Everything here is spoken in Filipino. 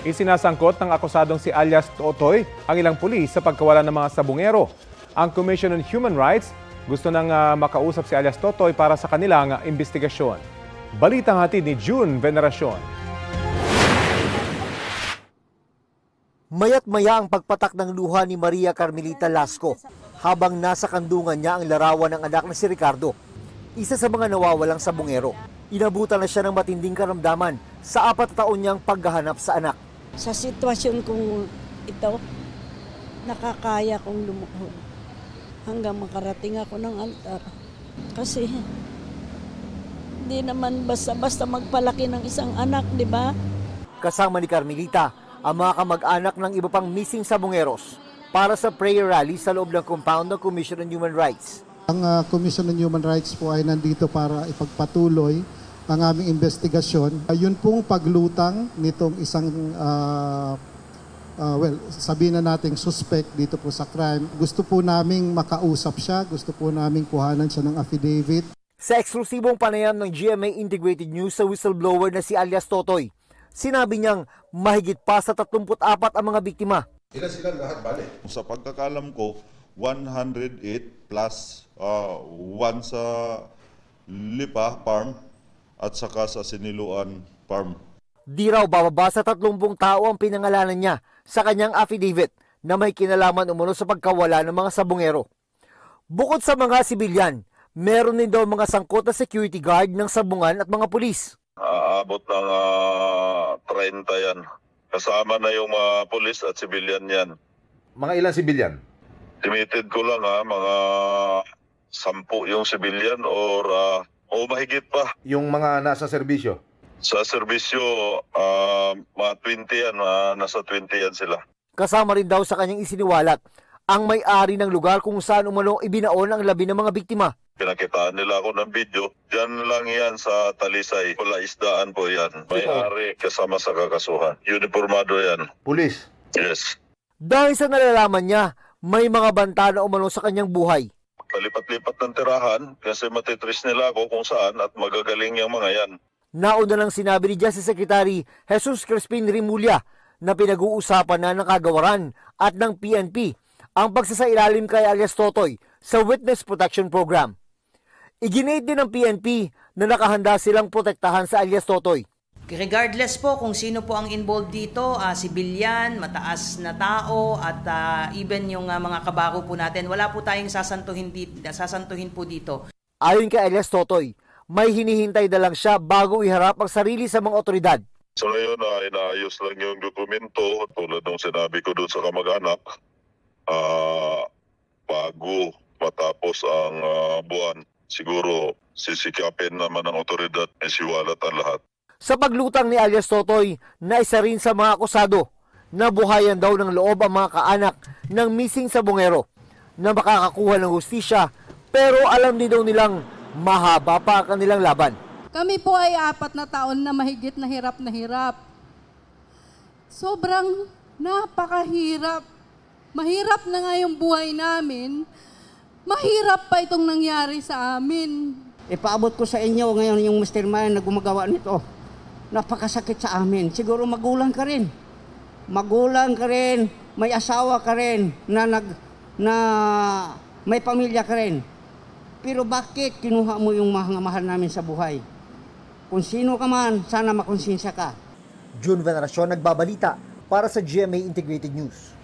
Isinasangkot ng akusadong si alias Totoy ang ilang pulis sa pagkawala ng mga sabungero. Ang Commission on Human Rights gusto nang makausap si alias Totoy para sa kanilang investigasyon. Balitang hatid ni June Veneracion. Mayat-maya ang pagpatak ng luha ni Maria Carmelita Lasco habang nasa kandungan niya ang larawan ng anak na si Ricardo, isa sa mga nawawalang sabungero. Inabutan na siya ng matinding karamdaman sa 4 taon niyang paghahanap sa anak. Sa sitwasyon kong ito, nakakaya kong lumuhod hanggang makarating ako ng altar. Kasi hindi naman basta-basta magpalaki ng isang anak, di ba? Kasama ni Carmelita ang mga kamag-anak ng iba pang missing sabungeros para sa prayer rally sa loob ng compound ng Commission on Human Rights. Ang Commission on Human Rights po ay nandito para ipagpatuloy ang aming investigasyon. Yun pong paglutang nitong isang, sabihin na nating suspect dito po sa crime. Gusto po naming makausap siya, gusto po naming kuhanan siya ng affidavit. Sa eksklusibong panayam ng GMA Integrated News sa whistleblower na si alias Totoy, sinabi niyang mahigit pa sa 34 ang mga biktima. Ilan sila lahat bale? Sa pagkakalam ko, 108 plus 1 sa Lipa Farm at saka sa Siniluan Farm. Di raw bababa sa 30 tao ang pinangalanan niya sa kanyang affidavit na may kinalaman umano sa pagkawala ng mga sabungero. Bukod sa mga sibilyan, meron din daw mga sangkot na security guard ng sabungan at mga pulis. Aabot ng 30 yan. Kasama na yung mga pulis at sibilyan yan. Mga ilang sibilyan? Limited ko lang mga 10 yung sibilyan or mahigit pa. Yung mga nasa serbisyo? Sa serbisyo, mga 20 yan, nasa 20 yan sila. Kasama rin daw sa kanyang isiniwalat ang may-ari ng lugar kung saan umano ibinaon ang labi ng mga biktima. Pinakitaan nila ako ng video. Diyan lang yan sa Talisay. Wala isdaan po yan. May-ari kasama sa kakasuhan. Uniformado yan. Pulis? Yes. Dahil sa nalalaman niya, may mga banta na umano sa kanyang buhay. Palipat-lipat ng tirahan kasi matitris nila ako kung saan at magagaling yung mga yan. Nauna lang sinabi ni Justice Secretary Jesus Crispin Rimulya na pinag-uusapan na ng kagawaran at ng PNP ang pagsasailalim kay alias Totoy sa Witness Protection Program. Iginate din ng PNP na nakahanda silang protektahan sa alias Totoy. Regardless po kung sino po ang involved dito, sibilyan, mataas na tao at even yung mga kabaro po natin, wala po tayong sasantuhin po dito. Ayon kay alias Totoy, may hinihintay na lang siya bago iharap ang sarili sa mga otoridad. So ngayon, inaayos lang yung dokumento tulad ng sinabi ko doon sa kamag-anak bago matapos ang buwan. Siguro sisikapin naman ng otoridad na siwalat ang lahat. Sa paglutang ni alias Totoy na isa rin sa mga akusado, nabuhayan daw ng loob ang mga kaanak ng missing sabungero na makakakuha ng hustisya pero alam din daw nilang mahaba pa ang kanilang laban. Kami po ay 4 na taon na mahigit na hirap na hirap. Sobrang napakahirap. Mahirap na nga yung buhay namin. Mahirap pa itong nangyari sa amin. Ipaabot ko sa inyo ngayon yung mastermind na gumagawa nito. Napakasakit sa amin. Siguro magulang ka rin. Magulang ka rin, may asawa ka rin, na may pamilya ka rin. Pero bakit kinuha mo yung mga mahal namin sa buhay? Kung sino ka man, sana makonsensya ka. June Veneracion, nagbabalita para sa GMA Integrated News.